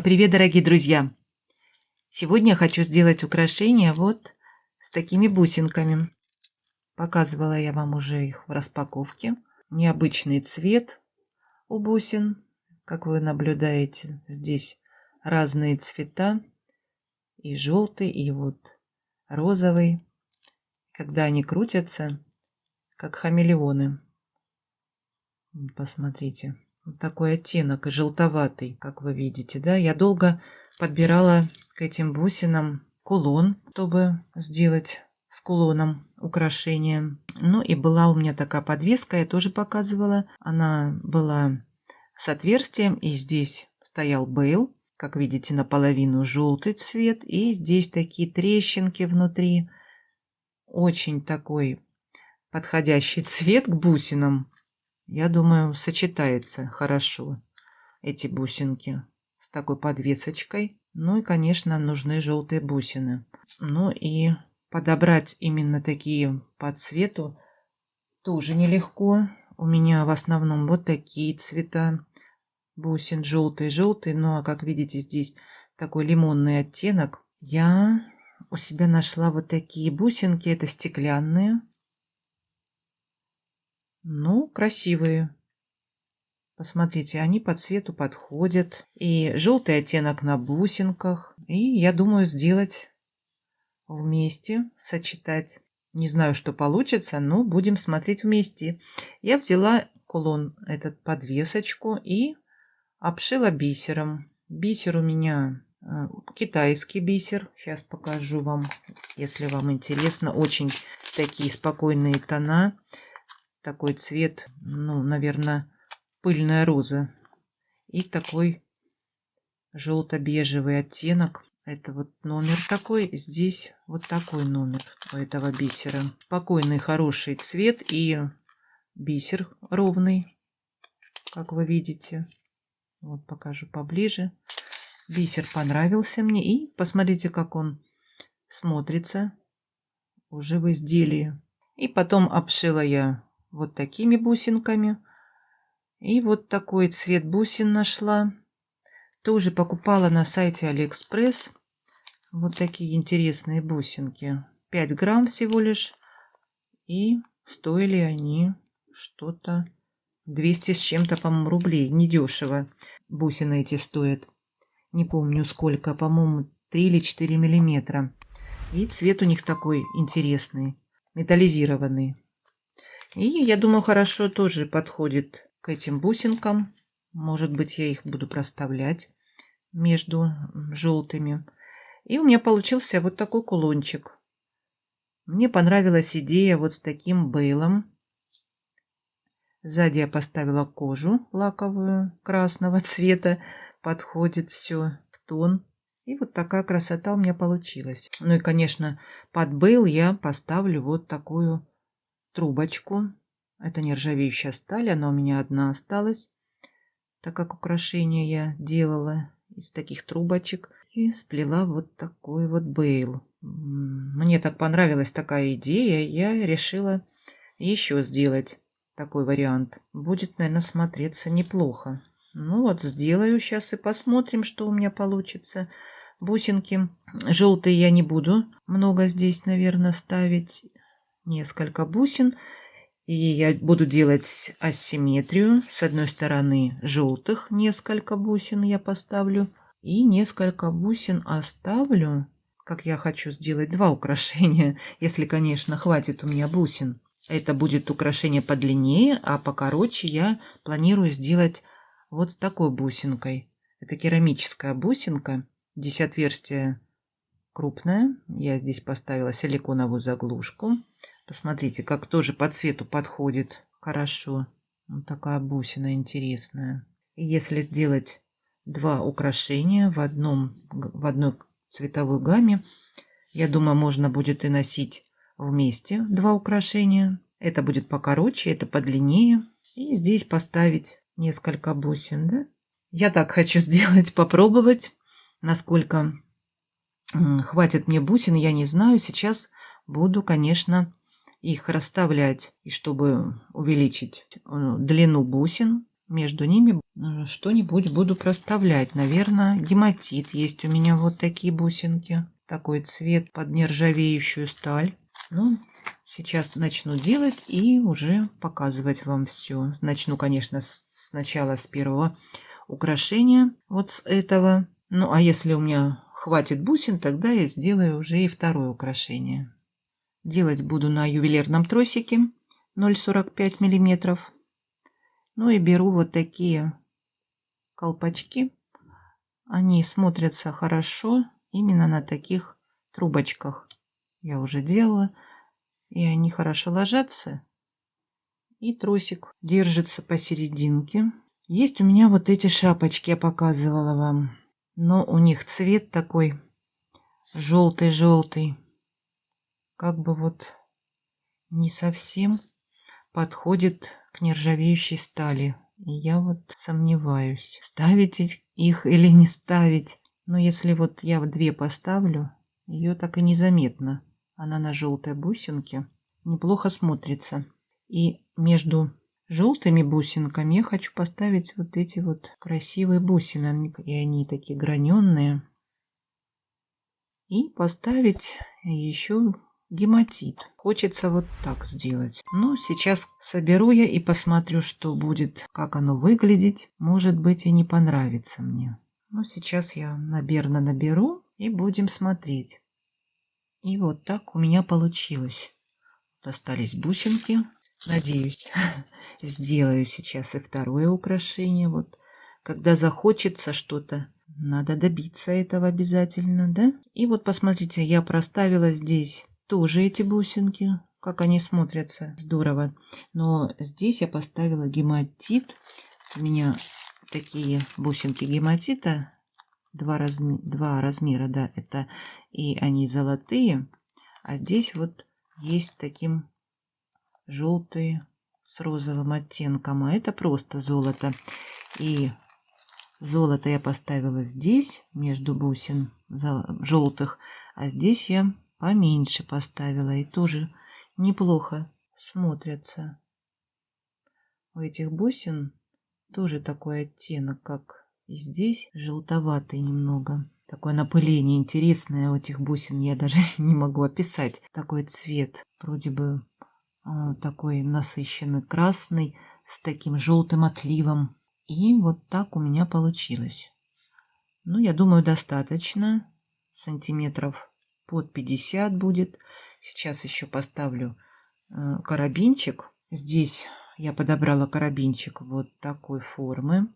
привет, дорогие друзья! Сегодня я хочу сделать украшение вот с такими бусинками. Показывала я вам уже их в распаковке. Необычный цвет у бусин. Как вы наблюдаете, здесь разные цвета. И желтый, и вот розовый. Когда они крутятся, как хамелеоны. Посмотрите. Вот такой оттенок и желтоватый, как вы видите, да? Я долго подбирала к этим бусинам кулон, чтобы сделать с кулоном украшение. Ну и была у меня такая подвеска, я тоже показывала. Она была с отверстием, и здесь стоял бейл, как видите, наполовину желтый цвет, и здесь такие трещинки внутри. Очень такой подходящий цвет к бусинам. Я думаю, сочетается хорошо эти бусинки с такой подвесочкой. Ну и, конечно, нужны желтые бусины. Ну и подобрать именно такие по цвету тоже нелегко. У меня в основном вот такие цвета бусин. Желтый. Ну а как видите, здесь такой лимонный оттенок. Я у себя нашла вот такие бусинки. Это стеклянные. Ну, красивые. Посмотрите, они по цвету подходят. И желтый оттенок на бусинках. И я думаю сделать вместе, сочетать. Не знаю, что получится, но будем смотреть вместе. Я взяла кулон, этот подвесочку, и обшила бисером. Бисер у меня китайский бисер. Сейчас покажу вам, если вам интересно. Очень такие спокойные тона. Такой цвет, ну, наверное, пыльная роза. И такой желто-бежевый оттенок. Это вот номер такой. Здесь вот такой номер у этого бисера. Спокойный, хороший цвет. И бисер ровный, как вы видите. Вот покажу поближе. Бисер понравился мне. И посмотрите, как он смотрится уже в изделии. И потом обшила я вот такими бусинками. И вот такой цвет бусин нашла. Тоже покупала на сайте Алиэкспресс. Вот такие интересные бусинки. 5 грамм всего лишь. И стоили они что-то 200 с чем-то, по-моему, рублей. Недешево бусины эти стоят. Не помню сколько. По-моему, 3 или 4 миллиметра. И цвет у них такой интересный. Металлизированный. И я думаю, хорошо тоже подходит к этим бусинкам. Может быть, я их буду проставлять между желтыми. И у меня получился вот такой кулончик. Мне понравилась идея вот с таким бейлом. Сзади я поставила кожу лаковую красного цвета. Подходит все в тон. И вот такая красота у меня получилась. Ну и, конечно, под бейл я поставлю вот такую трубочку. Это нержавеющая сталь, она у меня одна осталась, так как украшение я делала из таких трубочек. И сплела вот такой вот бейл. Мне так понравилась такая идея, я решила еще сделать такой вариант. Будет, наверное, смотреться неплохо. Ну вот, сделаю сейчас и посмотрим, что у меня получится. Бусинки желтые я не буду много здесь, наверное, ставить. Несколько бусин. И я буду делать асимметрию. С одной стороны желтых несколько бусин я поставлю. И несколько бусин оставлю. Как я хочу сделать 2 украшения. Если, конечно, хватит у меня бусин. Это будет украшение подлиннее, а покороче я планирую сделать вот с такой бусинкой. Это керамическая бусинка. Здесь отверстие крупное. Я здесь поставила силиконовую заглушку. Посмотрите, как тоже по цвету подходит хорошо. Вот такая бусина интересная. И если сделать 2 украшения в одной цветовой гамме, я думаю, можно будет и носить вместе 2 украшения. Это будет покороче, это подлиннее. И здесь поставить несколько бусин, да? Я так хочу сделать, попробовать, насколько хватит мне бусин, я не знаю. Сейчас буду, конечно, их расставлять. И чтобы увеличить длину бусин, между ними что-нибудь буду проставлять. Наверное, гематит. Есть у меня вот такие бусинки. Такой цвет под нержавеющую сталь. Ну, сейчас начну делать и уже показывать вам все. Начну, конечно, сначала с первого украшения. Вот с этого. Ну, а если у меня хватит бусин, тогда я сделаю уже и второе украшение. Делать буду на ювелирном тросике 0,45 миллиметров. Ну и беру вот такие колпачки. Они смотрятся хорошо именно на таких трубочках. Я уже делала. И они хорошо ложатся. И тросик держится посерединке. Есть у меня вот эти шапочки, я показывала вам. Но у них цвет такой желтый-желтый. Как бы вот не совсем подходит к нержавеющей стали. И я вот сомневаюсь, ставить их или не ставить. Но если вот я в две поставлю, ее так и незаметно. Она на желтой бусинке неплохо смотрится. И между желтыми бусинками я хочу поставить вот эти вот красивые бусины. И они такие граненые. И поставить еще гематит. Хочется вот так сделать. Но сейчас соберу я и посмотрю, что будет, как оно выглядеть. Может быть, и не понравится мне. Но сейчас я, наверное, наберу и будем смотреть. И вот так у меня получилось. Остались бусинки. Надеюсь, сделаю сейчас и второе украшение. Вот когда захочется что-то, надо добиться этого обязательно, да? И вот посмотрите, я проставила здесь тоже эти бусинки, как они смотрятся. Здорово. Но здесь я поставила гематит. У меня такие бусинки гематита. Два размера, да, это и они золотые. А здесь вот есть таким желтые с розовым оттенком. А это просто золото. И золото я поставила здесь, между бусин желтых, а здесь я поменьше поставила. И тоже неплохо смотрятся. У этих бусин тоже такой оттенок, как и здесь, желтоватый немного. Такое напыление интересное у этих бусин, я даже не могу описать. Такой цвет, вроде бы такой насыщенный красный, с таким желтым отливом. И вот так у меня получилось. Ну, я думаю, достаточно. Сантиметров под 50 будет. Сейчас еще поставлю карабинчик. Здесь я подобрала карабинчик вот такой формы.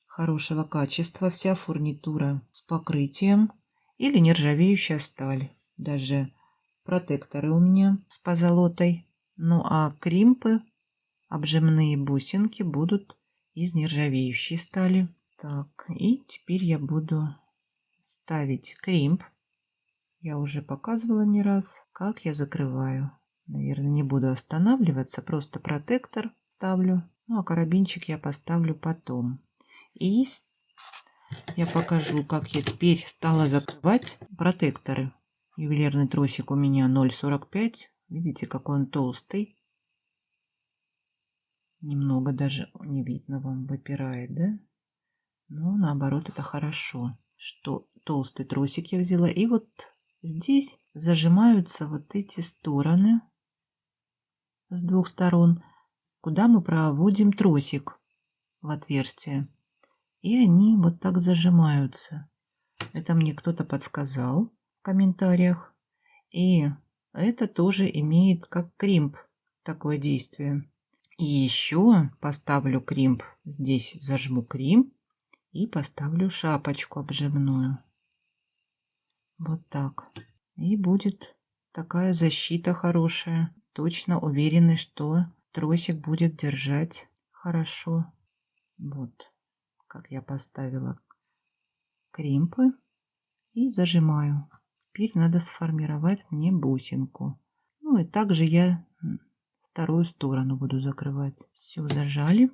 Хорошего качества. Вся фурнитура с покрытием. Или нержавеющая сталь. Даже протекторы у меня с позолотой. Ну, а кримпы, обжимные бусинки будут из нержавеющей стали. Так, и теперь я буду ставить кримп. Я уже показывала не раз, как я закрываю. Наверное, не буду останавливаться, просто протектор ставлю. Ну, а карабинчик я поставлю потом. И я покажу, как я теперь стала закрывать протекторы. Ювелирный тросик у меня 0,45. Видите, какой он толстый. Немного даже не видно вам, выпирает, да? Но наоборот, это хорошо, что толстый тросик я взяла. И вот здесь зажимаются вот эти стороны с двух сторон, куда мы проводим тросик в отверстие. И они вот так зажимаются. Это мне кто-то подсказал в комментариях. И это тоже имеет как кримп такое действие. И еще поставлю кримп. Здесь зажму кримп. И поставлю шапочку обжимную. Вот так. И будет такая защита хорошая. Точно уверены, что тросик будет держать хорошо. Вот как я поставила кримпы и зажимаю. Теперь надо сформировать мне бусинку. Ну и также я вторую сторону буду закрывать. Все зажали.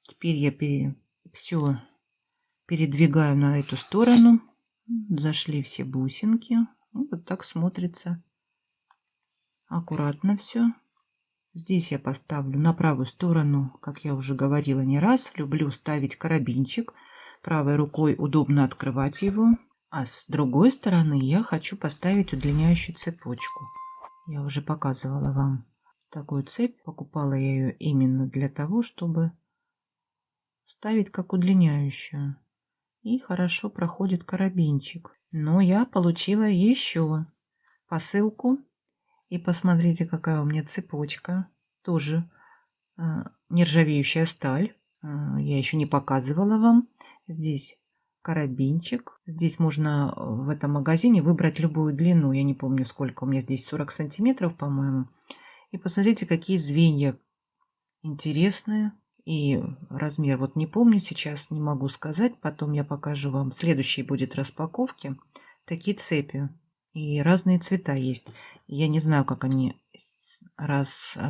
Теперь я все передвигаю на эту сторону. Зашли все бусинки. Вот так смотрится. Аккуратно все. Здесь я поставлю на правую сторону, как я уже говорила не раз, люблю ставить карабинчик. Правой рукой удобно открывать его. А с другой стороны я хочу поставить удлиняющую цепочку. Я уже показывала вам такую цепь. Покупала я ее именно для того, чтобы ставить как удлиняющую. И хорошо проходит карабинчик. Но я получила еще посылку. И посмотрите, какая у меня цепочка. Тоже нержавеющая сталь. Я еще не показывала вам. Здесь карабинчик. Здесь можно в этом магазине выбрать любую длину. Я не помню, сколько. У меня здесь 40 сантиметров, по-моему. И посмотрите, какие звенья интересные. И размер вот не помню сейчас, не могу сказать. Потом я покажу вам. Следующий будет распаковки. Такие цепи. И разные цвета есть. Я не знаю, как они расходятся,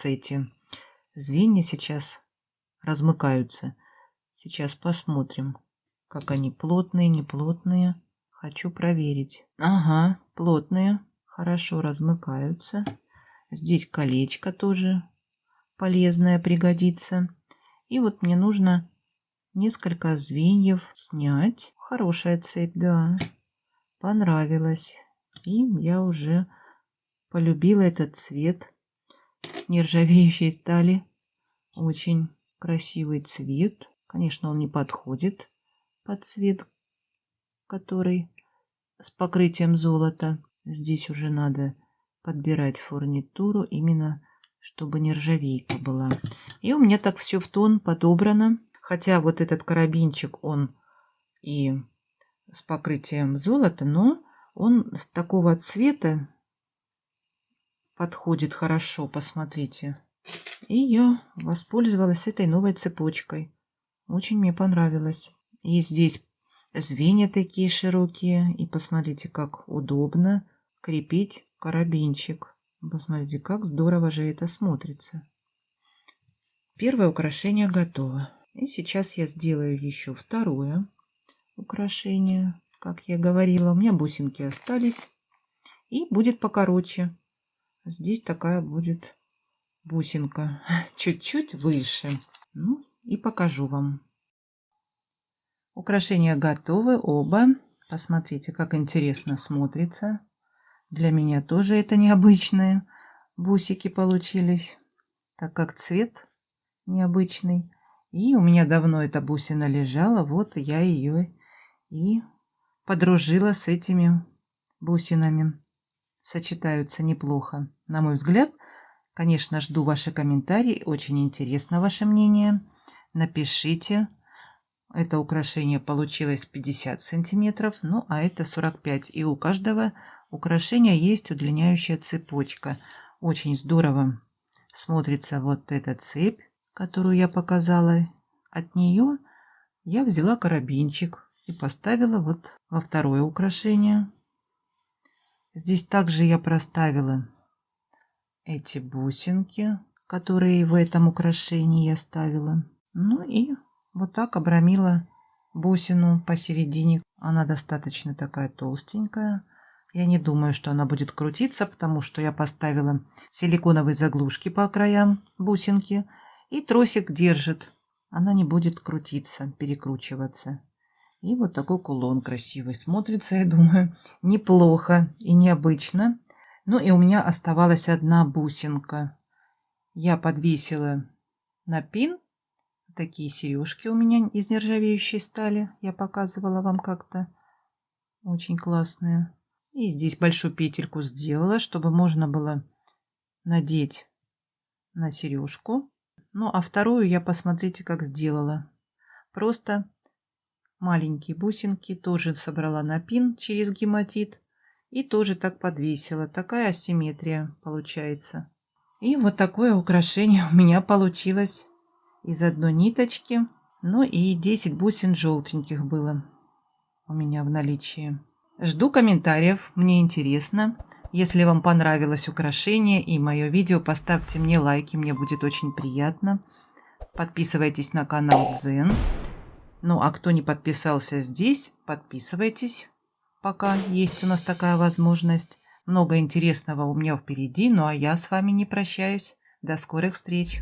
эти звенья сейчас, размыкаются. Сейчас посмотрим, как они плотные, неплотные. Хочу проверить. Ага, плотные, хорошо размыкаются. Здесь колечко тоже полезное, пригодится. И вот мне нужно несколько звеньев снять. Хорошая цепь, да. Понравилось. И я уже полюбила этот цвет нержавеющей стали. Очень красивый цвет. Конечно, он не подходит под цвет, который с покрытием золота. Здесь уже надо подбирать фурнитуру именно, чтобы нержавейка была. И у меня так все в тон подобрано. Хотя вот этот карабинчик, он и с покрытием золота, но он с такого цвета подходит хорошо, посмотрите. И я воспользовалась этой новой цепочкой. Очень мне понравилось. И здесь звенья такие широкие. И посмотрите, как удобно крепить карабинчик. Посмотрите, как здорово же это смотрится. Первое украшение готово. И сейчас я сделаю еще второе украшение. Как я говорила, у меня бусинки остались. И будет покороче. Здесь такая будет бусинка. Чуть-чуть выше. Ну, и покажу вам. Украшения готовы оба. Посмотрите, как интересно смотрится. Для меня тоже это необычные бусики получились, так как цвет необычный. И у меня давно эта бусина лежала. Вот я ее и подружила с этими бусинами. Сочетаются неплохо, на мой взгляд. Конечно, жду ваши комментарии. Очень интересно ваше мнение. Напишите. Это украшение получилось 50 сантиметров, ну а это 45. И у каждого украшения есть удлиняющая цепочка. Очень здорово смотрится вот эта цепь, которую я показала. От нее я взяла карабинчик и поставила вот во второе украшение. Здесь также я проставила эти бусинки, которые в этом украшении я ставила. Ну и вот так обрамила бусину посередине. Она достаточно такая толстенькая. Я не думаю, что она будет крутиться, потому что я поставила силиконовые заглушки по краям бусинки. И тросик держит. Она не будет крутиться, перекручиваться. И вот такой кулон красивый смотрится, я думаю, неплохо и необычно. Ну и у меня оставалась одна бусинка. Я подвесила на пин. Такие сережки у меня из нержавеющей стали. Я показывала вам как-то. Очень классные. И здесь большую петельку сделала, чтобы можно было надеть на сережку. Ну а вторую я, посмотрите, как сделала. Просто маленькие бусинки тоже собрала на пин через гематит. И тоже так подвесила. Такая асимметрия получается. И вот такое украшение у меня получилось из одной ниточки. Ну и 10 бусин желтеньких было у меня в наличии. Жду комментариев. Мне интересно. Если вам понравилось украшение и мое видео, поставьте мне лайки. Мне будет очень приятно. Подписывайтесь на канал Дзен. Ну, а кто не подписался здесь, подписывайтесь, пока есть у нас такая возможность. Много интересного у меня впереди, ну а я с вами не прощаюсь. До скорых встреч!